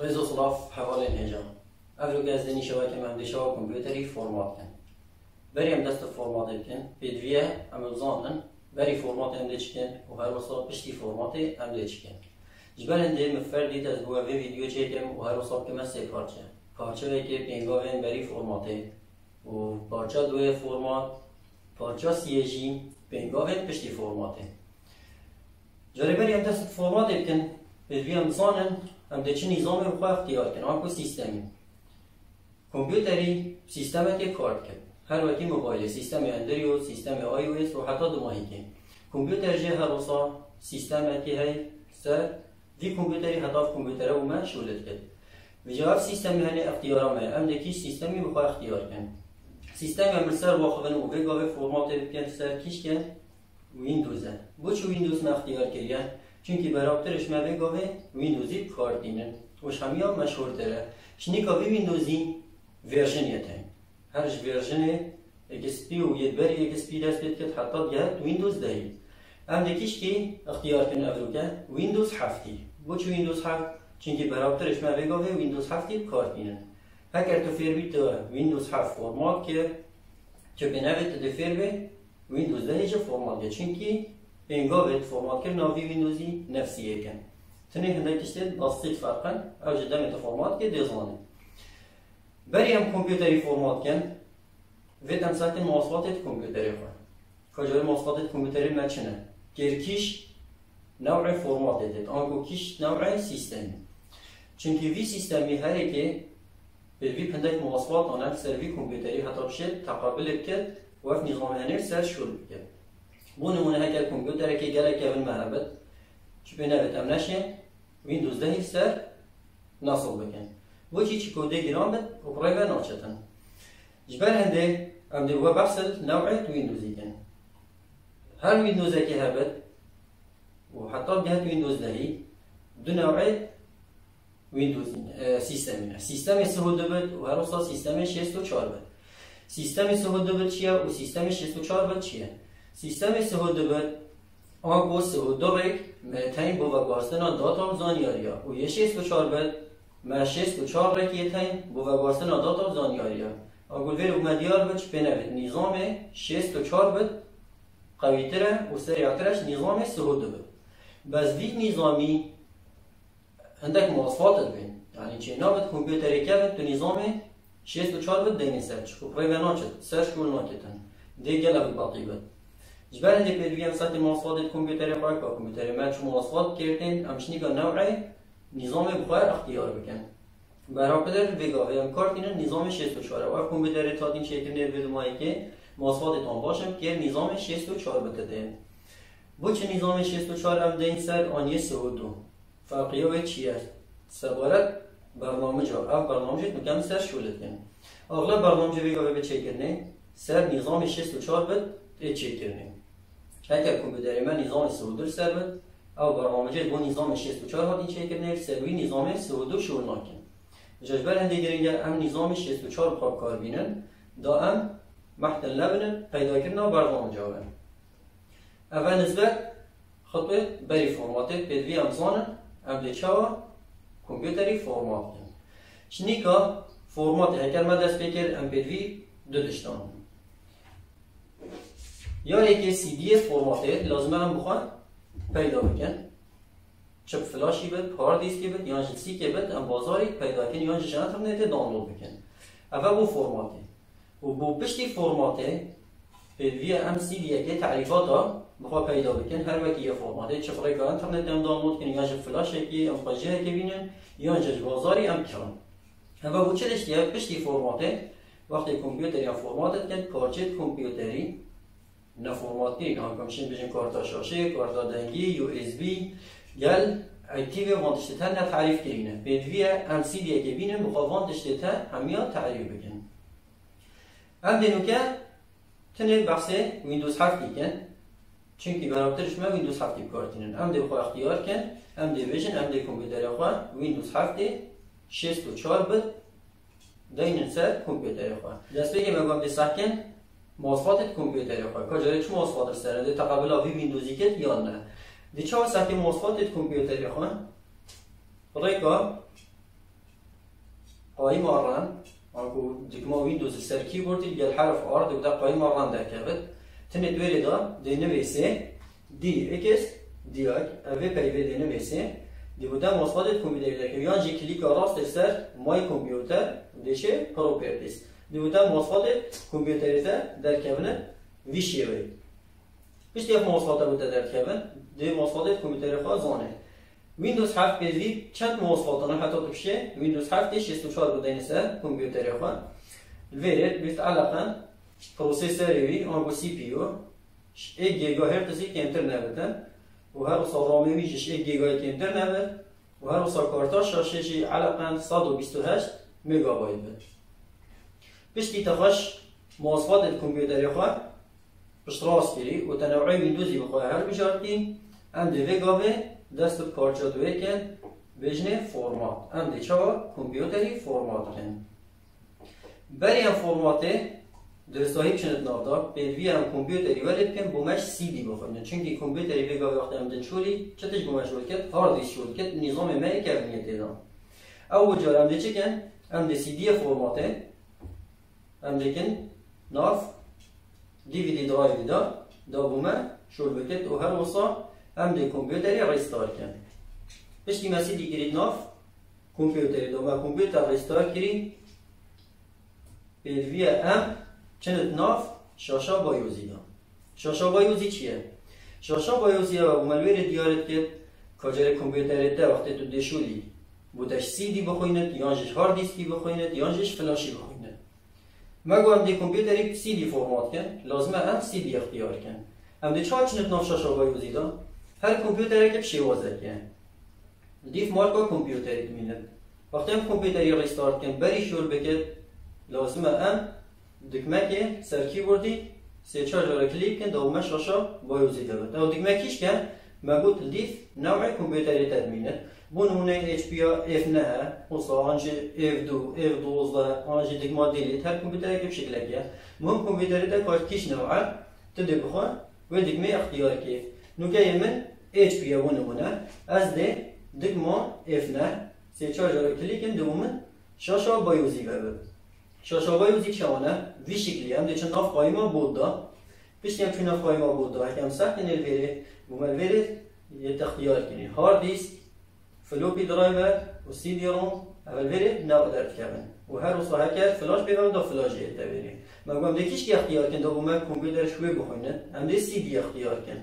رضا صلاف حواله الهجا افلو گزدنی شبکه مهندشا و کامپیوتری فرمات کن بریم دست فرمات کن پیدویه امروزانن بری فرمات امده چکن و هر وصال پشتی فرمات امده چکن جبر انده مفردید از بوه ویدیو چکم و هر وصال کم سه پارچه که پینگاوین بری فرماته و پارچه دوی فرمات پارچه سیجی پینگاوین پشتی فرماته جاری بریم دست فرمات کن پیدویه امزانن امده چه نظامی بخواه اختیار کن آنکو سیستمی کامپیوتری سیستمی که کارت کن هر وقتی موبایل سیستم اندروید سیستم آی او اس و حتی دو ماهی کن کامپیوتر جه هر وصا سیستمی که هی سر وی کامپیوتری حتی کامپیوتر و من شولد کرد و جواب سیستمی هنی اختیارم هی امده کی سیستمی بخواه اختیار کن سیستمی هم سر واقعا و وگاوه فرمات بکن سر کیش کن ویندوزه بو چو ویندوز ما اختیار کردن چونکی برابرش ما وگاوه ویندوزی کارت دینن وش همیا مشهور تره شنیکا ویندوزی ورژن یته هرش ورژن اکسپی و یدبری اکسپی دست بید که حتی گهت ویندوز دهید ام دکیش که اختیار کنه افروکه ویندوز هفتی بو چو ویندوز هفت چونکی برابرش ما وگاوه ویندوز هفتی کارت دینن هکر تو فیر بیت ویندوز هفت فرمات که چه بنویت دفیر به ویندوز دهی چه فرمات که چونکی بینگاوت فرمات کرد ناوی ویندوزی نفسیه کن تنه هنده کشته داستیت فرقن او جدا میت فرمات که دیزانه بری هم کامپیوتری فرمات کن وید هم ساعت مواصفات کامپیوتری خواه کجای مواصفات کامپیوتری مچنه گرکیش نوع فرمات دید آنکو کیش نوع سیستمی چونکه وی سیستمی هره که به وی پندک مواصفات آنه سر وی کامپیوتری حتی بشه تقابل کرد و اف نظام هنر سر شروع بکرد بو نمونه هکر کامپیوتره که گله که اول محبت چه بینوید هم نشه ویندوز دهی سر نصب بکن و چی کوده گرام بد و برای و ناچتن جبر هنده ام دو بحث نوع ویندوزی کن هر ویندوزه که هبد و حتی جهت ویندوز دهی دو نوع ویندوز سیستمی سیستم سهوده بد و هر وصال سیستم 64 بد سیستم سهوده بد چیه و سیستم 64 بد چیه سیستم سهوده بد آنکو سهوده ریک متین با وگارستنا داتا زانیاریا و یه 64 بد ما 64 رکی تایم با وگارستن داتا زانیاریا اگل ویر اومدیار بچ بنوید نظام 64 بد قویتره و سریعترش نظام سهوده بد بس وید نظامی عندك مواصفات بین یعنی چه نابد کامپیوتری که بد تو نظام 64 بد دینی سرچ و پریوه ناچد سرچ کل ناکتن دیگه لبید باقی بد جبر هنده پیدوی هم سطح مواصفات کامپیوتری خواهی که کامپیوتری من چون مواصفات کردین همچنی که نوعی نظام بخواه اختیار بکن برابر وگاوه هم کار کنن نظام 64 و کامپیوتر تادین شکل نرود مایی که مواصفات تان باشم که نظام 64 بتده بو چه نظام 64 هم دین سر آنیه 32 فرقیه به چیه سبارت برنامه جا اف برنامه جا مکم سر شولد کن اغلب برنامه وگاوه به چه کرنه سر نظام 64 بت چه کرنه اگر کامپیوتر من نظام 32 سر بت او برنامه با نظام 64 هات این چه کرنه سروی نظام 32 شروع نکن جبر هنده گرینگه ام نظام 64 خواب کار بینن دا ام محتل نبینن پیدا کردن برنامه جاوین اول نسبت خطبه بری فرماته پیدوی امزانه ام دیچاوا کامپیوتری فرمات کن چنی که فرمات هکر ما دست بکر ام پیدوی دو دشتان یا یکی سی دی فرماته لازمه هم بخواه پیدا بکن چپ فلاشی بد هارد دیسکی بد یا جنسی که بد ام بازاری پیدا کن یا جن اینترنت دانلود بکن اول بو فرماته و بو پشتی فرماته وی ام سی دی که تعریفاتا بخواه پیدا بکن هر وقتی یه فرماته چپ رای که اینترنت هم دانلود کن یا جن فلاشه که ام خواجه که بینن یا جن بازاری ام کرن اول بو چه دشتی پشتی فرماته وقتی کامپیوتری هم فرماتت کن پارچه کامپیوتری نه فرمات کنید همکمشین بجن کارتا شاشه کارتا دنگی یو اس بی گل اکتیو وانتشته نه تعریف کنه بدوی ام سی دی که بینن بخواه وانتشته همیا تعریف بکن ام دینو که تنه بحث ویندوز 7 کن چونکی برابرش ما ویندوز 7 کارتینن ام دی بخواه اختیار کن ام دی ویژن ام دی کامپیوتر خواه ویندوز 7 64 بد دینن سر کامپیوتر خواه دست بگیم اگم دی سکن مواصفات کامپیوتری خواه کجایی چه مواصفات سرنده تقابل آوی ویندوزی کت یا نه دی چه واسه که مواصفات کامپیوتری خواه ریکا قائمة ران أنكو دكما ويندوز السر كيبورد يلقى الحرف R وده قائمة ران ده كابت تنه دويري دا دي نويسي دي اكس دي اك اوه پیوه دي نويسي دي بوده مواصفات کامپیوتری ده که یانجی کلیک راست سر مای کامپیوتر دیشه پروپرتیز دي بوده مواصفات کامپیوتری ده در کبنه ویشیه وی پشت یک مواصفات بوده در کبن دي مواصفات کامپیوتری خواه زانه ويندوز 7 بيدي چند مواصفات انا حتى تبشه ويندوز 7 64 بوده نسا کامپیوتری خواه الفيريت بيتعلقا بروسيسوري انكو سي بي يو 1 جيجا هرتز كمتر نبودن و هر وصل رامي ويجيش 1 جيجا كمتر نبود و هر وصل كارتاش شاشة علقا 128 ميجا بايت بود بشتي تخش مواصفات الكمبيوتر خواه بشت راس كري و تنوعي ويندوزي بخواه هر بجارتين ام دي ويگاوه دست بارچا دوه کن بجنه فورمات ام دي چاوا كمبيوتري فورمات کن بري ام فورماته در صاحب چند نافدا پیدوی هم کامپیوتری ولد کن بومش سی دی بخونه چونکه کامپیوتری بگاه وقتی هم دنچولی چتش بومش ولد کن هارد دیسک ولد کن نظام مای کابینت دادم اول جار هم دیچه کن هم دی سی دی فرماته هم دیکن ناف دیویدی درایو دا بومه شول بکت و هر وصا هم دی کامپیوتری ریستار کن پشتی مسی دی گرید ناف کامپیوتری دا و کامپیوتر ریستار کری پیدوی هم چند ناف شاشا بایوزی دا شاشا بایوزی چیه؟ شاشا بایوزی و ملویر دیارت که کجای کامپیوترت ده وقتی تو دشولی بودش سی دی بخویند یانجش هارد دیسکی بخویند یانجش فلاشی بخویند مگو هم دی کامپیوتری سی دی فرمات کن لازمه هم سی دی اختیار کن هم دی چهار چند ناف شاشا بایوزی دا هر کامپیوتری که بشیوازه کن دیف مارکا کامپیوتری میند وقتی هم کامپیوتری ریستارت کن بری شور بکد لازمه هم دکمه سر کیبوردی سه چهار جا کلیک کن دومه شاشا بایوزی دارد او دکمه کیش کن مگود لیف نوع کامپیوتری تدمینه بو نمونه HP F نه اصلا آنجا F2 F12 آنجا دکمه دیلیت هر کامپیوتری که بشکل که مهم کامپیوتری تا کار کیش نوعه تده بخواه و دکمه اختیار که نوکه من HP بو نمونه از ده دکمه F نه سه چهار جا کلیک کن دومه شاشا بایوزی دارد شاشا بایوزی چونه وی شکلی هم دیچه ناف قایمه بود دا پیش کم چون ناف قایمه بود دا هکم سخت نلویره بوملویره یه تختیار کنی هارد دیسک فلوپی درایور و سی دی روم اول ویره نقدر کردن و هر وصل هکر فلاش بیوم دا فلاش یه تبیره مگم دیکیش که اختیار کن دا بومه کمپیوتر شوی بخوینه هم دی سی دی اختیار کن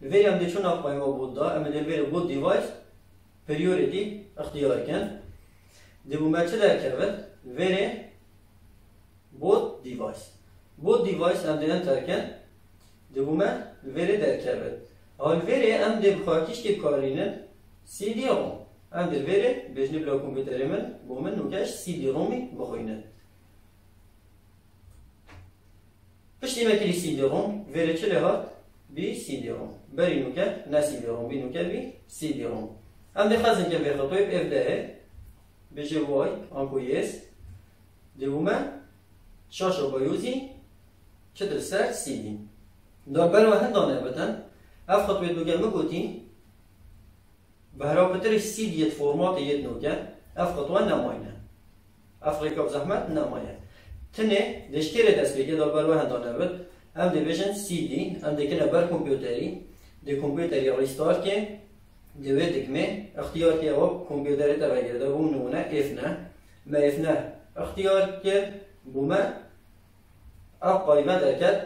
ویره هم دیچه ناف قایمه بود دا اما دلویره بود دیوایس پریوریتی اختیار کن دی بومه چه در کرد ویره بود دیوایس هم دیدن ترکن دومه وری در کرد حال وری هم دی بخواهیش که کارینه سی دی روم هم دی وری بجنی بلا کمپیوتری من بومن نوکش سی دی رومی بخوینه پشتی مکلی سی دی روم وری چه لحات بی سی دی روم بری نوکه نه سی دی روم بی نوکه بی سی دی روم هم دی خزن که بخطوی اف ده بجه وای آنکو یس دومه شاشا بایوزی چه در سر سی دی در برای هندانه بدن اف خطوی دوگه مگوتی به هرابترش سی دیت فرمات ید نوگه اف خطوه نماینه اف ریکاب زحمت نماینه تنه دشکر دست بگه در برای هندانه بد هم دی بجن سی دی هم دی کنه بر کمپیوتری دی کمپیوتری ریستار که دی وی دکمه اختیار که او کمپیوتری تا بگیره در اون نمونه اف نه ما اف نه اختیار که بومه اب قایمه درکت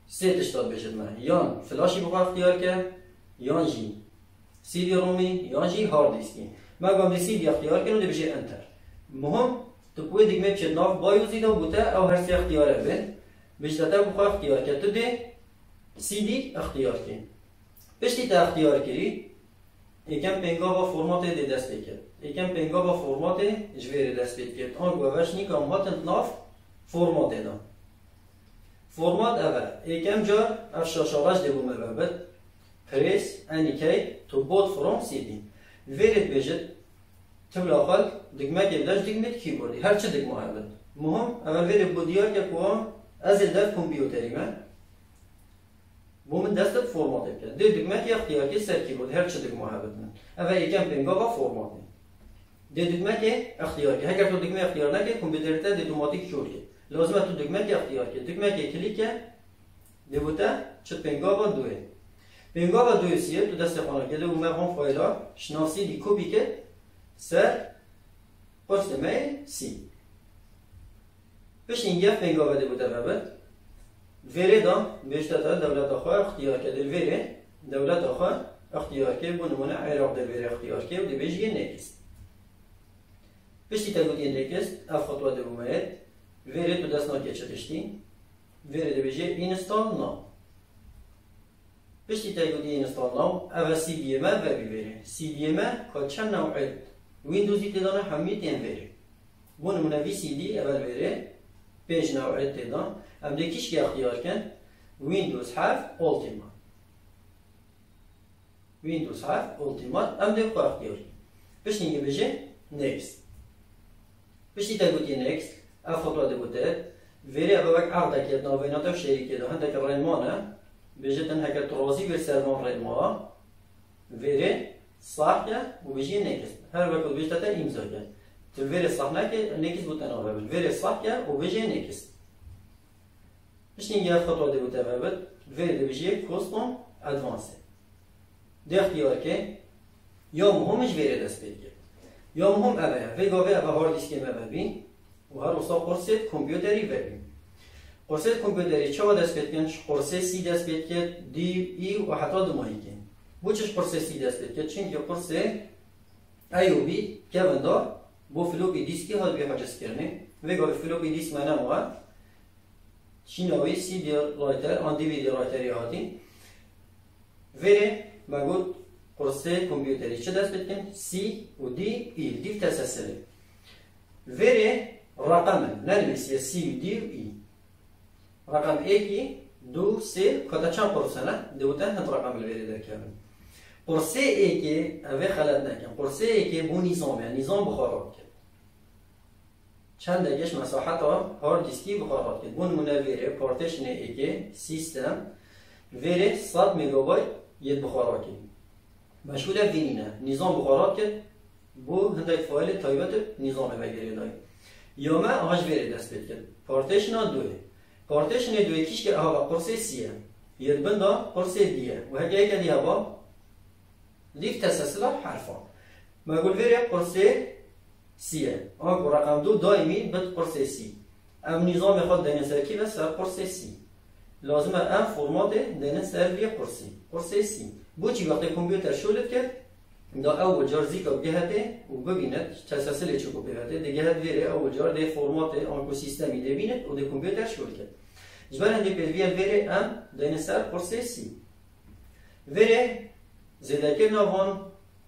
سه تشتاد بشد من یان فلاشی بخواه اختیار که یان جی سی دی رومی یان جی هارد دیسکی ما گم دی سی دی اختیار کنم دی بشه انتر مهم تو کوی دیگه بشه ناف بایوزی دو بوده او هر سی اختیاره بین بشتاته بخواه اختیار که تو دی سی دی اختیار کن بشتی تا اختیار کری یکم پنگا با فرمات دی دست بکرد یکم پنگا با فرمات جویر دست بکرد آن گوهش نیکم هاتند ناف فرمات دادم فرمات اول یکم جا اف شاشاغش دیومه بابد پریس انیکی تو بود فرام سی دی ویرد بجد تبلا خال دگمه گلداش دگمه کیبوردی هر چه دگمه هبد مهم اول ویرد بودیار که کوام از در کمپیوتری من بومن دست فرمات بکرد دی دگمه که اختیار که سر کیبورد هر چه دگمه هبد من اول یکم پنگا با فرمات ده دکمه که اختیار که اگر تو دکمه اختیار نکنی کامپیوتر تا اتوماتیک شروع که لازمه تو دکمه که اختیار که دکمه که کلیک که ده بوده چه پنگاوا دوه پنگاوا دوه سیه تو دست خانه که ده اومه هم فایلا شناسی دی کپی که سر پست میل سی بش این یه پنگاوا ده بوده بابت وره دا بیشتر دولت آخوا اختیار که ده وره دولت آخوا اختیار که بو نمونه عراق ده وره اختیار که و ده بیش یه نکست پشتی تا گوتی نکست اف خطوه ده اومد وره تو دست ناکه چه تشتی وره ده بیشه اینستال نام پشتی تا گوتی اینستال نام اول سی دی ام و بی وره سی دی ام که چند نوعه ویندوزی تدانه همی تین وره بو نمونه وی سی دی اول وره 5 نوعه تدان ام ده کیش که اختیار کن ویندوز 7 اولتیمات ویندوز 7 اولتیمات ام ده کو اختیار پشتی اینگه بیشه نکست پشتی تا گوتی نکست اف خطوه ده بوده وری اول وقت عقده که ناوینات و شریکه ده هنده که رنمانه بیشه تن هکر ترازی بر سرمان رنما وری صح که و بیشه نکست هر وقت بیشه تا امضا که تو وری صح نه که نکست بوده ناوه بود وری صح که و بیشه نکست پشتی اینگه اف خطوه ده بوده بود وری ده بیشه کستوم ادوانسه ده اختیار که یا مهمش وری دست بگیر یا مهم اوه وگاوه اوه هارد دیسکی مبین و هر اصلا قرصه کامپیوتری ببین قرصه کامپیوتری چه دست بید کن؟ قرصه سی دست بید کن دی ای و حتی دو ماهی کن بو چش قرصه سی دست بید کن؟ چون که قرصه ایو بی که وندا بو فلوپی دیسکی هاد بی حجز کرنه وگاوه فلوپی دیسک منه موه شیناوی سی دی رایتر آن دی وی دی رایتری هاتی وره مگود قرصه کامپیوتری چه دست بید کن؟ سی و دی ای دیف تسلسله وره رقم ننویسیه سی و دی و ای رقم ایکی دو سه کتا چند قرصه نه دوتا هند رقم الوری در کرن قرصه ایکی اوه خلط نکن قرصه ایکی بو نظامه نظام بخارات کرد چند دگش مساحت هارد دیسکی بخارات کرد بون منوره پارتیشن ایکی سیستم وره 100 مگابایت ید بخارات کرد مشغول وینینه نظام بخارات کرد بو هندک فایل تایبت نظام بگیری دای یا ما آج وری دست بید کرد پارتیشن دوه پارتیشن دوه کیش که اها قرصه سیه ید بندا قرصه دیه و هگه ایک دیه با لیف تسلسل حرفا ما گل وری قرصه سیه آنگو رقم دو دائمی بد قرصه سی ام نظام خود دینه سرکی و سر قرصه سی لازمه ام فرمات دینه سر بی قرصه سی بو چی وقتی کامپیوتر شولد کرد دا اول جار زیکا بگهده و ببیند تسلسل چکو بگهده دیگه هد ویره اول جار ده فرمات آنکو سیستمی ده بیند و ده کامپیوتر شول کرد جبر هنده پیدویل ویره ام دین سر قرصه سی ویره زیده کرناوان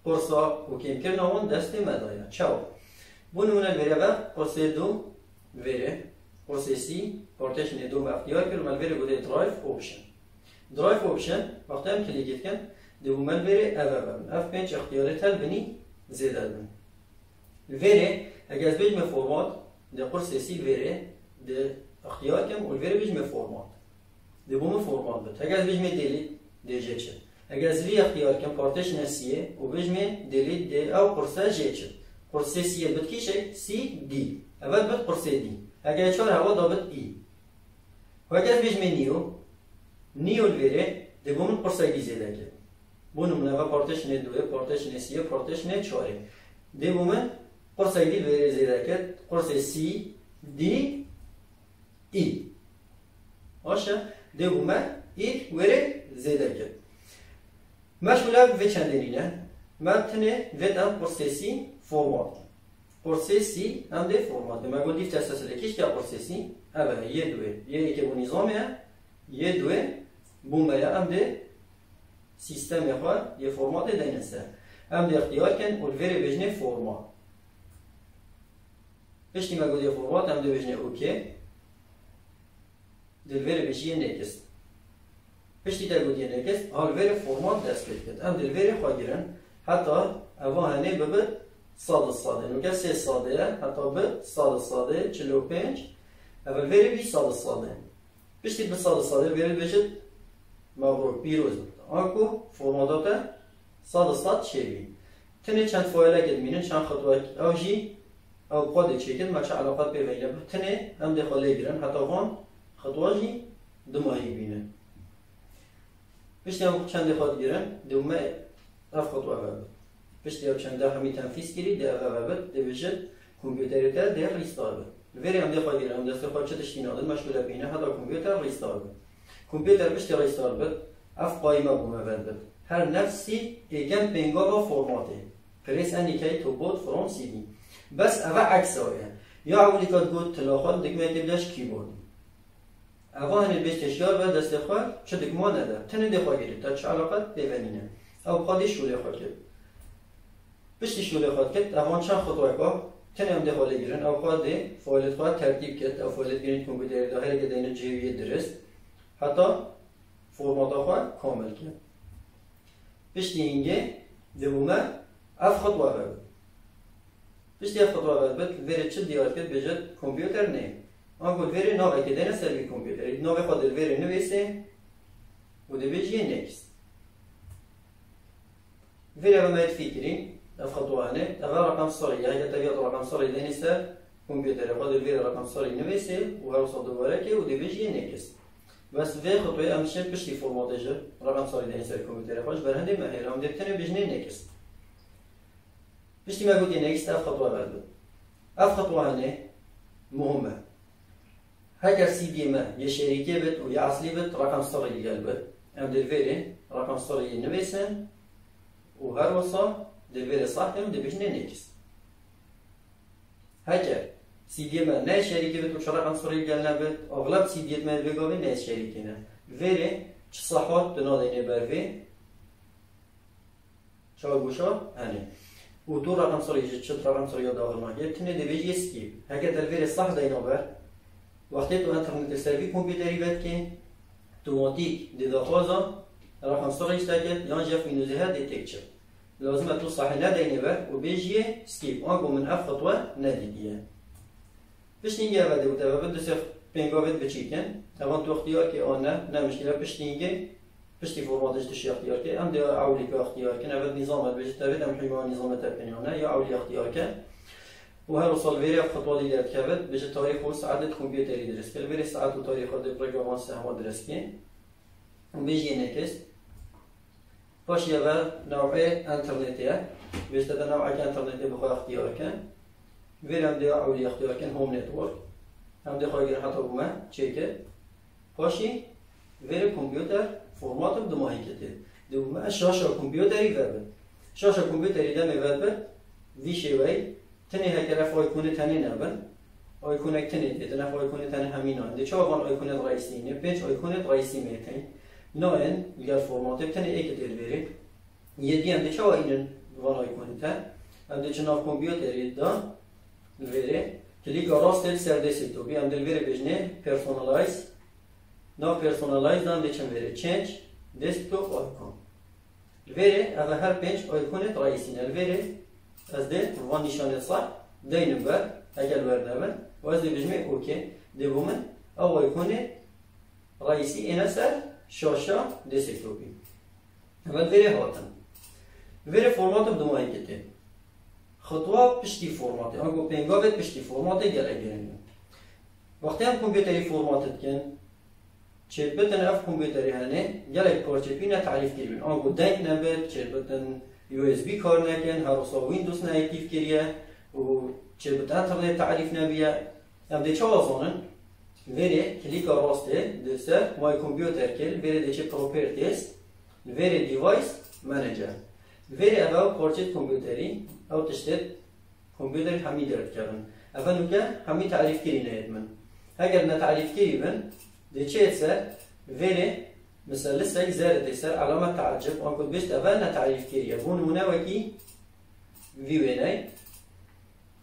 قرصا و کم کرناوان دست مدایا چاو بو نمونه ویره و قرصه دو ویره قرصه سی پارتیشن دو اختیار کرد و ویره بوده درایف اوپشن وقتی هم کلیکت کن دومن وره اوه ببن اف پنج اختیارات هل بنی زیده بن وره اگه از بجم فرمات ده قرص سی وره ده اختیار کم و وره بجم فرمات ده بوم فرمات بد اگه از بجم دیلیت ده جه چه اگه از وی اختیار کم پارتیشن سیه و بجم دیلیت ده او قرصه جه چه قرص سیه بد کیشه سی دی اول بد قرص دی اگه چهار هوا دا بد ای و اگه از بجم نیو وره ده بوم قرصه گی زیده که بونم نوا پارتیشن دوه پارتیشن سیه پارتیشن چهاره دی بومن قرصه دی وری زیده کرد قرصه سی دی ای آشه دی بومن ای وری زیده کرد مشغوله و چندینه متنه و دام قرصه سی فرمات قرصه سی هم دی فرمات ما گفت دیف تسلسل کیش که قرصه سی اوله یه دوه یه که بو نظامه یه دوه بومه هم دی سیستم خود یه فرمات دینسته هم دی اختیار کن و وری بجنه فرمات پشتی ما گفت یه فرمات هم دی بجنه اوکی دل وری بجیه نکست پشتی تا گفت یه نکست حال وری فرمات دست بید هم دل وری خواه گیرن حتی اوانه ببه ساده نوکه 3 ساده حتی به ساده 45 اول وری بی ساده پشتی به ساده وری بجد مبروک پیروز آنکو فرماتات 100 چه بی تنه چند فایل که دمینن چند خطوه او جی او قد چیکن ما چه علاقات بینه تنه هم دخاله گیرن حتی وان خطوه جی دماهی بینن بشتی هم چند دخواد گیرن دومه اف خطوه بابد بشتی هم چند همی تنفیذ گیری ده بابد ده بجد کامپیوتری تا ده ریستار بد وری هم دخواد گیرن هم دست خود چه تشتی نادن مشغوله بینه حتی کامپیوتر ریستار بد کامپیوتر بشتی ریستار بد اف قایمه بومه بد هر نفسی ایگن پنگا با فرماته پریس اندیکیت تو بود فرام سی دی بس اوه عکس آیه یا اولی که گود تلاخات دکمه تبداش کیبورد اوه هنه بیشت اشیار و دست خواه چه دکمه نده تنه دخواه گیرید تا چه علاقات بیونینه او خواهی شوله خواه کرد بشتی شوله خواه کرد اوه چند خطوه که تنه هم دخواه گیرن او خواه ده فایلت خواه ترتیب کرد او فایلت گیرید کمپیوتر داخل که دینه جیویه درست حتی فرمات خواه کامل کرد بشتی اینگه دومه اف خطوه بد بشتی اف خطوه بد وری چه دیار کرد بجد کامپیوتر نه آن گفت وری ناوی که دینه سروی کامپیوتر ناوی خود وری نویسه و دی بیجیه نکست وری اول ماید فکرین اف خطوه نه اول رقم صاری اگه تبیات رقم صاری دینه سر کامپیوتر خود وری رقم صاری نویسه و هر وصل دوباره که و دی بیجیه نکست بس وی خطوه امشه پشتی فرماتش رقم صاری دینه سر کامپیوتر خوش برهنده مهیل هم دیبتنه بیجنه نکست بشتی ما قلت نکست اف خطوه بعد اف خطوه هنه مهمه هکر سی دی ما یه شریکه بد و یه اصلی بد رقم صاری گل بد ام دلویره رقم صاری نویسن و هر وصا دلویره صح هم دبیجنه نکست هکر سی دی ما نه شریکه بد و چه رقم صاری گل نبد اغلب سی دی ما بگاوه نه شریکه نه ویره چه صحات دنادینه بروی چه گوشا هنه و دو رقم صاری چه رقم صاری داخل ماهی تنه دیویج اسکیپ اگر دلویر صح دینا بر وقتی تو انترنت سروی کامپیوتری بد که اوتوماتیک داخازا رقم صاری استاکت یان جف ویندوز ها دیتکچر لازم تو صح ندینه بر و بیجیه اسکیپ آنگو من اف خطوه ندیدیه پشتینگه بده و تبا دست پنگاوت بچیکن طبعا تو اختیار که آن نه مشکل پشتینگه پشتی فرماتش تشی اختیار که هم دیا اولی که اختیار کن اول نظامت بجید تبید هم حیوان نظامت تبینیانه یا اولی اختیار کن و هر سال ویری اف خطوه دیگر کبد بجید تاریخ و ساعت کامپیوتری درست کن ویری ساعت و تاریخ و پروگرامان سهما درست کن و بیجی نکست باشی اول نوع انترنتیه بجید تا نوع که انترنتی بخواه اختیار کن ویری هم دیا اولی اختیار کن هوم نتورک هم دیا خواهی گره حتی بومه چیکه باشی ویری کامپیوتر فرماتم دماهی کته دوم شاشه کامپیوتری ورد شاشه کامپیوتری دم ورد ویشه وی تنه هکر آیکون تنه نبن آیکون تنه دیده نه آیکون تنه همین آنده چه آقان آیکون رئیسی نه پنج آیکون رئیسی میتین نه این اگر فرمات تنه یک دلوری یه دی انده چه آینن وان آیکون تن انده چناف کامپیوتری دا وری کلیک راست سردسی تو بی انده وری بجنه پرسونالایز نا پرسونالایز دان دیچن وری چنج دسکتاپ آیکون وری اول هر پنج آیکون رئیسی نه وری از ده وان نشانه صح دینم بر اگر بردم و از ده بجمه اوکی دومن او آیکون رئیسی اینا سر شاشه دسکتاپی اول وری هاتن وری فرماتم دمایی کته خطوه پشتی فرماته آنگو پنگاوت پشتی فرماته گله گرنیم وقتی هم کامپیوتری فرماتت کن چه بتن اف کامپیوتری هنه گله پارچه پینه تعریف کردیم آنگو دنگ نبود چه بتن USB کار نکن هر وصل ویندوز نه اکتیو کریه و چه بتن انترنت تعریف نبیه هم ده چه آزانن وری کلیک راسته دسته مای کامپیوتر کل وری ده چه پروپرتیز وری دیوایس منیجر وری اول پارچه کامپیوتری او تشتت کامپیوتر همی درد کردن اول نکه همی تعریف کری نهید من اگر نه تعریف کری من ده چه سر وری مثلا لسه زارت سر علامه تعجب آن کد بیشت اول نه تعریف کریه بون نمونه وکی ویوینای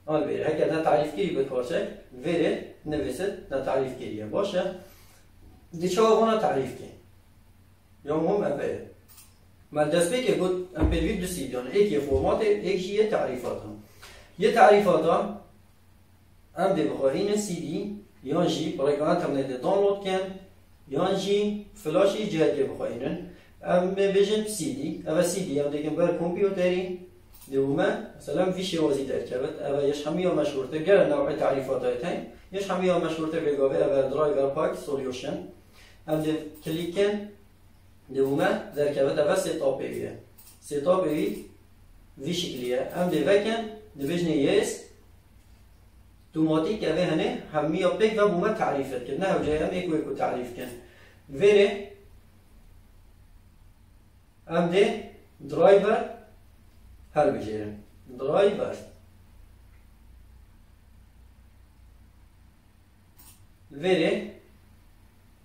آن وری اگر نه تعریف کری به پارچه وری نویسد نه تعریف کریه باشه ده چه آقا تعریف کن یا مهم اول من دست به که بود ام پی دو سیدیان یکی فرمات یکی یه تعریفات هم یه تعریفات هم ام دی بخواهین سی دی یان جی برای که انترنت دانلود کن یان جی فلاشی جهتی بخواهینن ام بیجن سی دی اول سی دی هم دیگه بر کامپیوتری دوما مثلا في شيء وزي تركبت أبا يش همية مشهور ترجع نوع تعريفات هاي يش همية مشهور ترجع أبا درايفر باك سوليوشن أم كليكن دوما تركبت أبا سيت أب في شكلية أم دفكن دبجني يس توماتيك أبا هنا همية بيك وبوما تعريفات كنا وجاي أم إيكو تعريف كن فيري أم دي درايفر هل بجيرن درايفر فيري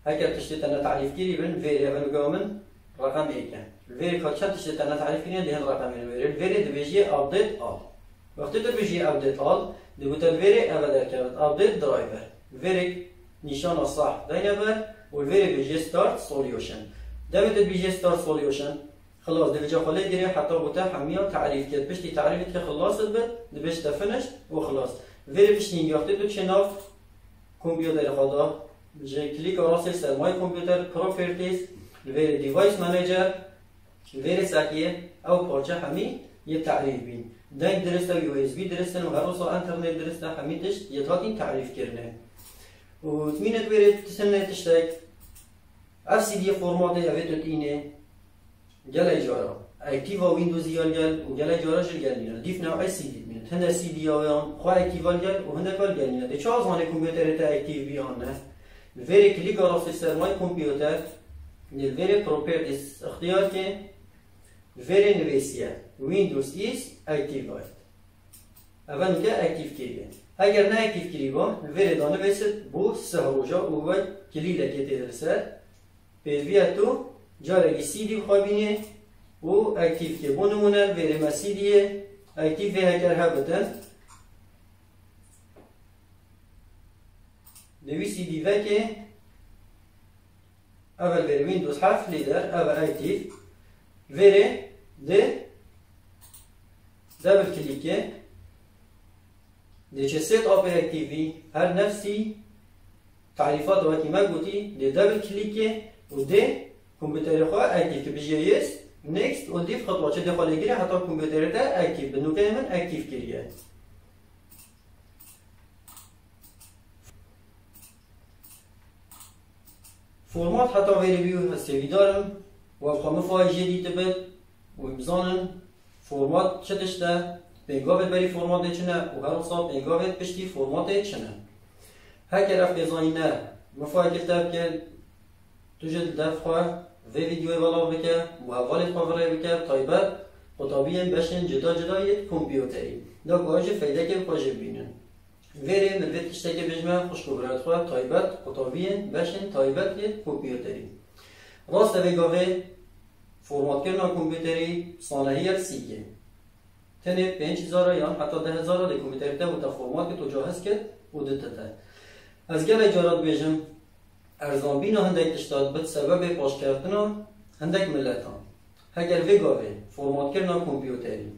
هكذا تشتت أنا تعريف كيري بن فيري أبن قومن رقم إيكا الفيري كاتشات تشتت أنا تعريف كيري دهن رقم الفيري دبيجي أبديت آل وقت دبيجي أبديت آل دبوت الفيري أبدا كانت أبديت درايفر فيري نشان الصح داينبر والفيري بيجي ستارت سوليوشن دبت بيجي ستارت سوليوشن خلاص دبيجي خليه ديري حتى بوتا حمية تعريف كده بشتي تعريف كده خلاص بت دبيش تفنش وخلاص فيري بشتي نيوختي تو تشناف كمبيوتر خدا بجي كليك راسي سر ماي كمبيوتر بروبرتيز الفيري ديفايس مانجر الفيري ساكيه او بارچه همي يتعريف بين دايك درسته يو اس بي درسته وهروسا انترنت درسته هميتش يتاتين تعريف كرنه وتمينت فيري تسنه تشتك اف سي دي فورمات افيتو تينه جل جارا اكتيفا ويندوز يالجل وجل جارا جل ديف نوع سي دي من هنا سي دي يان خو اكتيفا جل وهنا كل جل دي چاز مال كمبيوتر تا اكتيف بيان الفيري كليك على سيستم ماي كمبيوتر الفيري بروبرتيز اختيار كه الفيري نويسيا ويندوز از اكتيفايد اول که اکتیو کریه اگر نه اکتیو کری با الفيري دانه بسید بو سهروجا و کلیل که تدرسه پیویا تو جارگی سی دی بخوابینه و اکتیو که بو نمونه ویری ما سی دیه اکتیو وی هکر ها بتن دوی سی دی وکه اول ویری ویندوز حرف لیدر اول اکتیو ویری ده دبل کلیکه ده چه سیت آپ اکتیوی هر نفسی تعریفات وقتی ما گوتی ده دبل کلیکه و ده کمپیوتر خواه اکتیو که بجیه یس نیکست و دیف خطوه چه دخاله گیره حتی کمپیوتر ده اکتیو به نوکه من اکتیو کریه فرمات حتی ویری بیو هستیوی دارم و بخواه مفاهای جدید بد و بزانن فرمات چه تشته بینگاوت بری فرمات چنه و هر اصاب بینگاوت پشتی فرمات چنه هکر اف بزانینه مفاهای کتاب که توجد دفعه و ویدیوی والا بکه و اول خبره بکه طایبت قطابی بشن جدا جدا یک کمپیوتری دا گاهش فایده که بخواهش بینن ویری مروید کشته که بجمه خوشکبرات خواه طایبت قطابی بشن طایبت یک کمپیوتری راست ویگاوه فرمات کردن کمپیوتری صالحیت سیگه تنه 5000 یا حتی 10000 دی کمپیوتر ده و تا فرمات که تو جاهز کرد و دتته از گل اجارات بیجم ارزان بینا هندک تشتاد بد سبب پاش کردن هندک ملتان اگر ویگاوه فرمات کردن کمپیوتری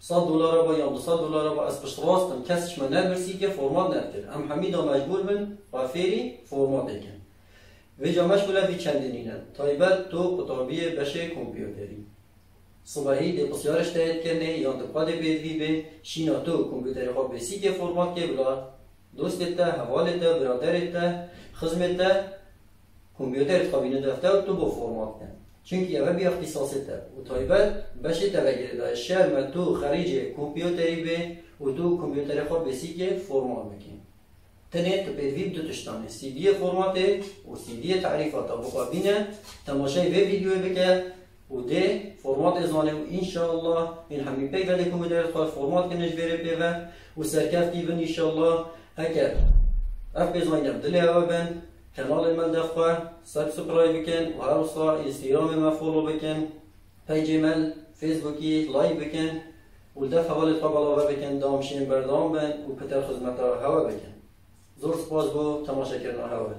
$100 با یا $200 با از پشت راستم کسش من نبرسی که فرمات نکرد ام حمیدا مجبور بن قافری فرمات کن و جامش بولا وی چندینینن تایبت تو قطابی بشه کمپیوتری صبحی دی بسیارش تایید کنه یا انتقاد بیدوی به شینا تو کمپیوتری خواب بسی که فرمات که بلا دوستت حوالت برادرت خدمت کمپیوتر خوابینه دفته و تو با فرمات کن چونکی اوه بی اختصاصت و تایبت بشه توگیره ده شرم تو خریج کمپیوتری به و تو کمپیوتری خواب بسی که فرمات بکن تنه تبدیل دو تشتانه سی دی فرمات و سی دی تعریفات بخواه بینه تماشای به ویدیو بکه و ده فرمات ازانه و انشاءالله این همین پیگ وده کمپیوتر خواه فرمات کنش بره پیوه و سرکفتی بن انشاءالله هکر اف بزاینم دلی هوا بند کانال من دفخواه سبسکرایب بکن و هر اصلا اینستاگرام ما فولو بکن پیج من فیسبوکی لایک بکن و دفع حوالت قبالا بکن دامشین بردام بند و پتر خدمت هوا بکن زور سپاس بو تماشا کردن هوا